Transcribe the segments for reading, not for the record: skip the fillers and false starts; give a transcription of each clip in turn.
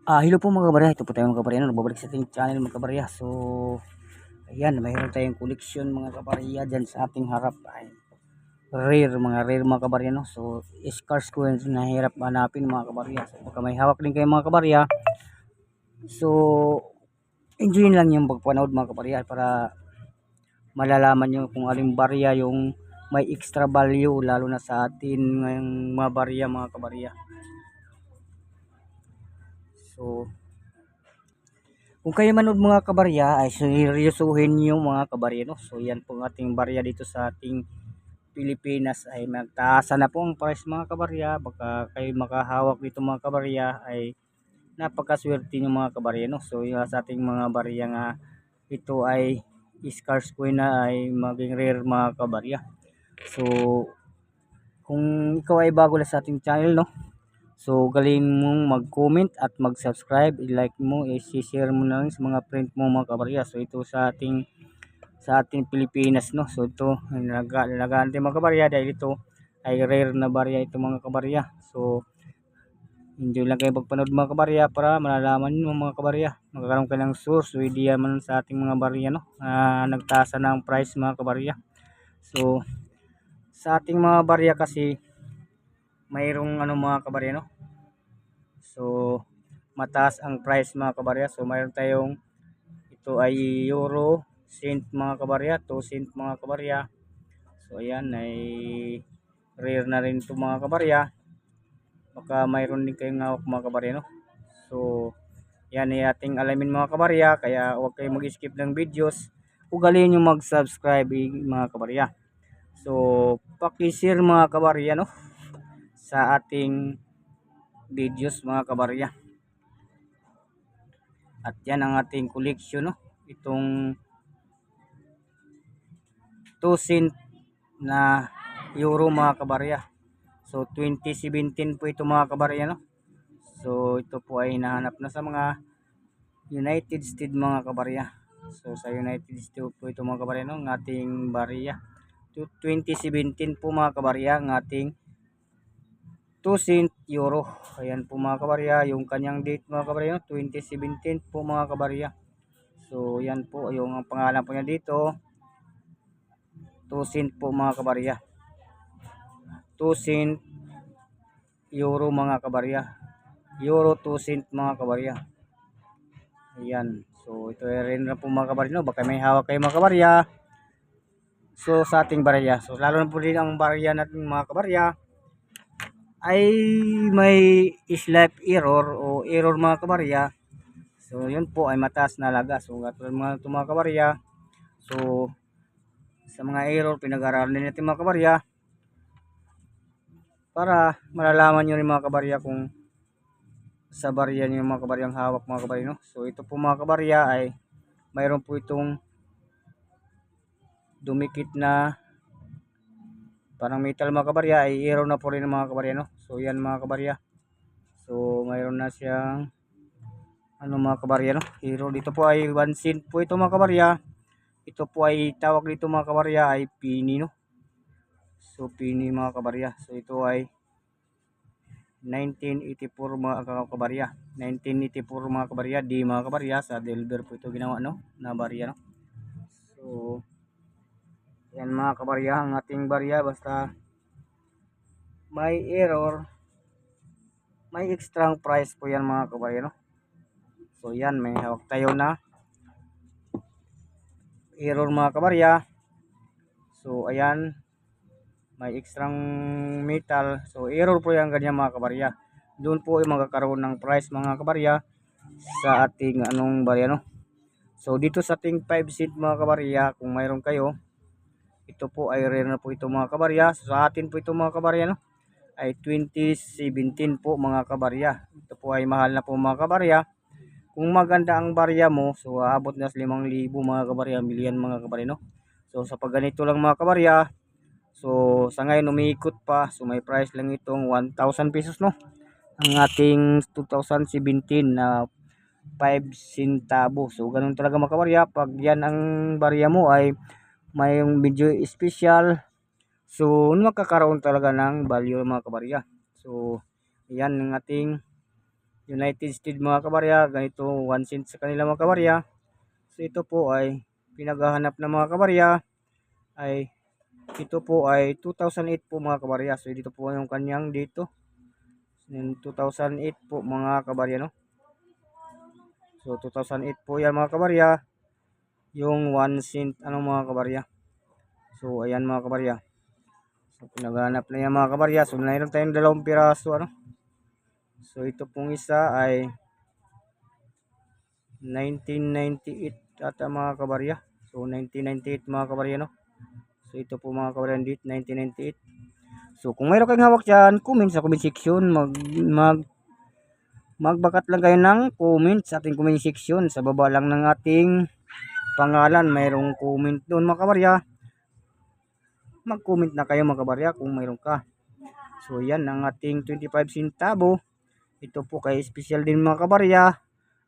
Hello po mga kabarya, ito po tayo mga kabarya, nagbabalik sa ating channel mga kabarya. So, ayan, mayroon tayong koleksyon mga kabarya dyan sa ating harap ay rare mga kabarya, no? So, scars ko yun na hirap hanapin mga kabarya. So, baka may hawak din kayo mga kabarya. So, enjoy lang yung pagpanood mga kabarya para malalaman nyo kung aling barya yung may extra value lalo na sa atin ngayong mga barya mga kabarya. So, kung kayo manood mga kabarya ay seryosohin niyo mga kabarya, no? So yan po ang ating barya dito sa ating Pilipinas ay magtaasa na po ang price mga kabarya. Baka kayo makahawak dito mga kabarya ay napakaswerte niyo mga kabarya, no? So yung sa ating mga barya nga ito ay scars ko na ay maging rare mga kabarya. So kung ikaw ay bago lang sa ating channel, no? So, galing mong mag-comment at mag-subscribe, i-like mo, i-share mo na rin sa mga friend mo mga kabarya. So, ito sa ating Pilipinas, no. So, ito nagante mga kabarya dahil ito ay rare na barya ito mga kabarya. So, enjoy lang kayo pagpanood mga kabarya para malalaman niyo mga kabarya. Magkakaroon ka ng source o idea man sa ating mga barya, no. Nagtaasa na ang price mga kabarya. So, sa ating mga barya kasi mayroong mga kabarya, no. So, mataas ang price mga kabarya. So, mayroon tayong ito ay euro, cent mga kabarya, 2 cent mga kabarya. So, ayan ay rare na rin ito mga kabarya. Baka mayroon din kayong hawak mga kabarya, no? So, yan ay ating alamin mga kabarya. Kaya huwag kayong mag-skip ng videos. Ugaliin nyo mag-subscribe mga kabarya. So, paki-share mga kabarya, no? Sa ating videos mga kabarya. At yan ang ating collection, no? Itong 2 cent na euro mga kabarya. So 2017 po ito mga kabarya, no? So ito po ay nahanap na sa mga United States mga kabarya. So sa United States po ito mga kabarya, no? Ng ating barya. 2017 po mga kabarya ng ating 2 cent euro. Ayan po mga kabarya, yung kanyang date mga kabarya, no? 2017 po mga kabarya. So yan po yung pangalan po niya dito. 2 cent po mga kabarya. 2 cent euro mga kabarya. Euro 2 cent mga kabarya. Ayan. So ito rin na po mga kabarya, no? Baka may hawak kayo mga kabarya. So sa ating barya. So lalo na po din ang barya natin mga kabarya ay may slight error o error mga kabarya. So yun po ay mataas na halaga. So katulad mga kabarya. So sa mga error pinag-aralan din natin mga kabarya para malalaman nyo rin mga kabarya kung sa barya nyo mga kabaryang hawak mga kabarya, no? So ito po mga kabarya ay mayroon po itong dumikit na parang metal mga kabarya ay error na po rin mga kabarya, no? So yan mga kabarya. So mayroon na siyang mga kabarya, no? Hero dito po ay 1 cent po ito mga kabarya. Ito po ay tawag dito mga kabarya ay penny, no? So penny mga kabarya. So ito ay 1984 mga kabarya. 1984 mga kabarya, di mga kabarya sa Delver po ito ginawa, no? Na barya, no? So yan mga kabarya ang ating barya, basta may error, may extra price po yan mga kabarya, no? So yan, may hawak tayo na error mga kabarya. So ayan, may extra metal. So error po yan ganyan mga kabarya. Doon po ay magkakaroon ng price mga kabarya sa ating barya, no? So dito sa ating 5 cent mga kabarya, kung mayroon kayo, ito po ay rare na po ito mga kabarya. So, sa atin po ito mga kabarya, no? Ay 2017 po mga kabarya. Ito po ay mahal na po mga kabarya. Kung maganda ang barya mo, so aabot na sa 5,000 mga kabarya, milyan mga kabarya, no? So sa pagganito lang mga kabarya, so sa ngayon umiikot pa, so may price lang itong 1,000 pesos, no? Ang ating 2017 na 5 centavo. So ganun talaga mga kabarya, pag yan ang barya mo ay may medyo special, so magkakaroon talaga ng value mga kabarya. So yan ang ating United States mga kabarya, ganito 1 cent sa kanila mga kabarya. So ito po ay pinaghahanap ng mga kabarya ay ito po ay 2008 po mga kabarya. So dito po yung kanyang dito. Yung 2008 po mga kabarya no. So 2008 po yan mga kabarya. Yung 1 cent ano mga kabarya. So ayan mga kabarya. So pinaghahanap na yan mga kabarya. So mayroon tayong 2 piraso ano. So ito pong isa ay 1998 ata mga kabarya. So 1998 mga kabarya no. So ito po mga kabarya dito 1998. So kung mayroon kayong hawak dyan, comment sa comment section. Magbakat lang kayo ng comment sa ating comment section. Sa baba lang ng ating pangalan, mayroong comment doon mga kabarya. Mag-comment na kayo mga kabarya kung mayroon ka. So yan ang ating 25 centavo. Ito po kay special din mga kabarya.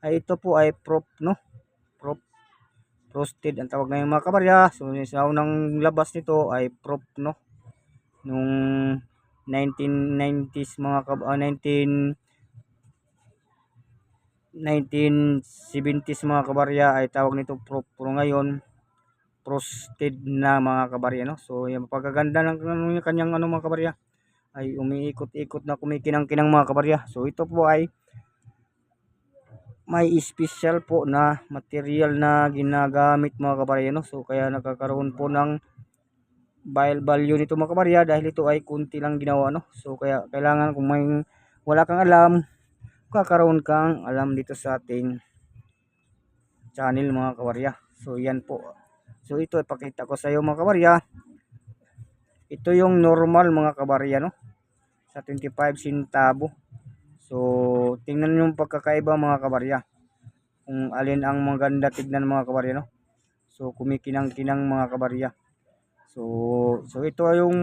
Ay ito po ay prop no. Prop frosted ang tawag ngayon mga kabarya. So sa unang labas nito ay prop no. Nung 1990s mga 1970s mga kabarya ay tawag nito prop. Pero ngayon frosted na mga kabarya no. So yung pagkaganda ng kanyang ano mga kabarya ay umiikot-ikot na kumikinang-kinang mga kabarya. So ito po ay may special po na material na ginagamit mga kabarya no. So kaya nakakaroon po ng value nito mga kabarya dahil ito ay kunti lang ginawa no. So kaya kailangan kung may wala kang alam, kakaroon kang alam dito sa ating channel mga kabarya. So yan po. So ito ipakita ko sa iyo mga kabarya. Ito yung normal mga kabarya no. Sa 25 centavo. So tingnan niyo yung pagkakaiba mga kabarya. Kung alin ang maganda tignan mga kabarya no. So kumikinang-kinang mga kabarya. So ito yung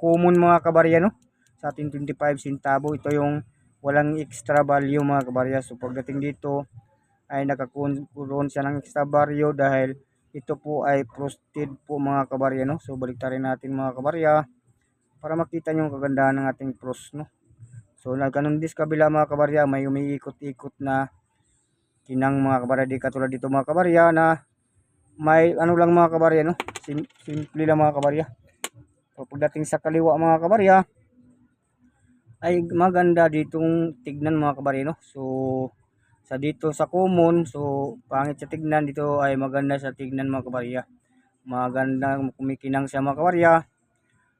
common mga kabarya no. Sa ating 25 centavo, ito yung walang extra value mga kabarya. So pagdating dito ay nakakaroon siya ng extra value dahil ito po ay frosted po mga kabarya no. So baliktarin natin mga kabarya para makita niyo yung kagandahan ng ating frost no. So ganun din sa kabila mga kabarya, may umiikot-ikot na kinang mga kabarya, di katulad dito mga kabarya na may ano lang mga kabarya no. Simple lang mga kabarya. So pagdating sa kaliwa mga kabarya ay maganda ditong tignan mga kabarya no. So sa dito sa common, so pangit sa tignan, dito ay maganda sa tignan mga kabarya. Maganda kumikinang siya mga kabarya.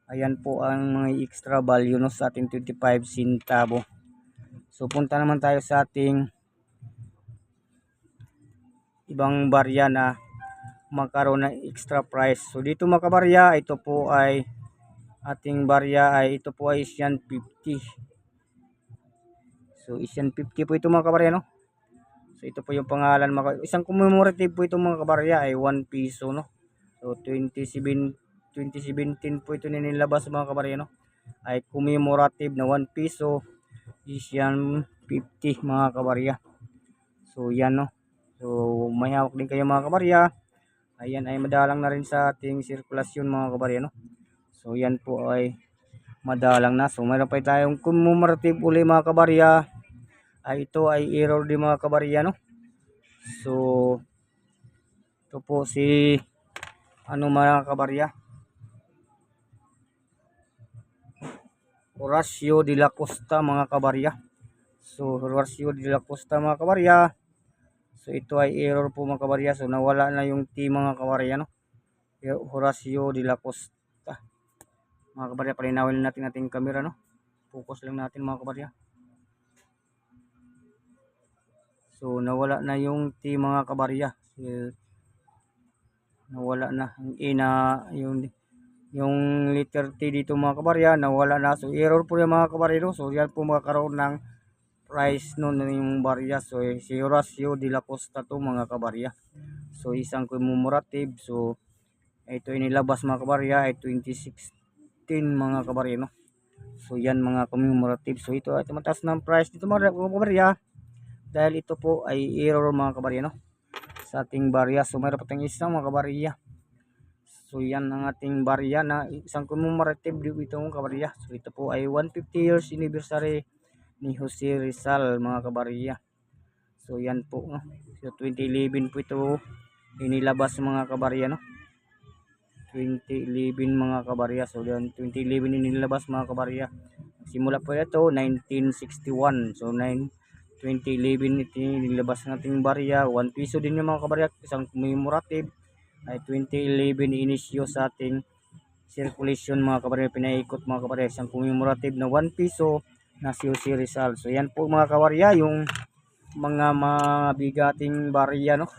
Ayan po ang mga extra value no sa ating 25 centavo. So punta naman tayo sa ating ibang barya na magkaroon ng extra price. So dito mga kabarya, ito po ay ating barya ay ito po ay Asian 50. So Asian 50 po ito mga kabarya no. So ito po yung pangalan mga isang commemorative po ito mga kabarya ay 1 piso no. So 2017 po ito nilabas mga kabarya no. Ay commemorative na 1 piso Asian 50 mga kabarya. So yan no. So may hawak din kayo mga kabarya. Ayan ay madalang na rin sa ating sirkulasyon mga kabarya no. So yan po ay madalang na. So mayroon pa tayong commemorative uli mga kabarya. Ay ito ay error din mga kabarya no. So ito po si ano mga kabarya, Horacio de la Costa mga kabarya. So Horacio de la Costa mga kabarya. So ito ay error po mga kabarya. So nawala na yung T mga kabarya no. Horacio de la Costa. Mga kabarya, palinawin natin ating camera no. Focus lang natin mga kabarya. So nawala na yung T mga kabarya. So, nawala na yung letter T dito mga kabarya, nawala na. So error po yung mga kabarya no. So yan po magkakaroon ng price noon yung barya. So si Horacio de la Costa to mga kabarya. So isang commemorative. So ito inilabas mga kabarya ay 2016 mga kabarya no. So yan mga commemorative. So ito ay tumataas ng price dito mga kabarya dahil ito po ay error mga kabarya no sa ating barya. So mayroon pa tayong isang mga kabarya. So yan ang ating barya na isang commemorative dito mga kabarya. So ito po ay 150 years anniversary ni Jose Rizal mga kabarya. So yan po no. So 2011 po ito inilabas mga kabarya no. 2011 mga kabarya. So yan 2011 inilabas mga kabarya. Simula po ito 1961. So 2011 ito inilabas ng ating barya. 1 piso din yung mga kabarya. Isang commemorative ay 2011 inisyo sa ating circulation mga kabarya. Pinaikot mga kabarya. Isang commemorative na 1 piso na si Jose Rizal. So yan po mga kabarya yung mga mabigating barya no.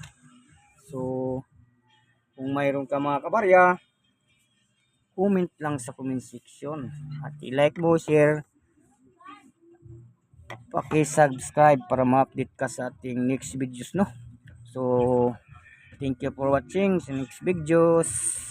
So kung mayroon ka mga kabarya, comment lang sa comment section at i-like mo, share, paki-subscribe para ma-update ka sa ating next videos no. So thank you for watching sa next videos.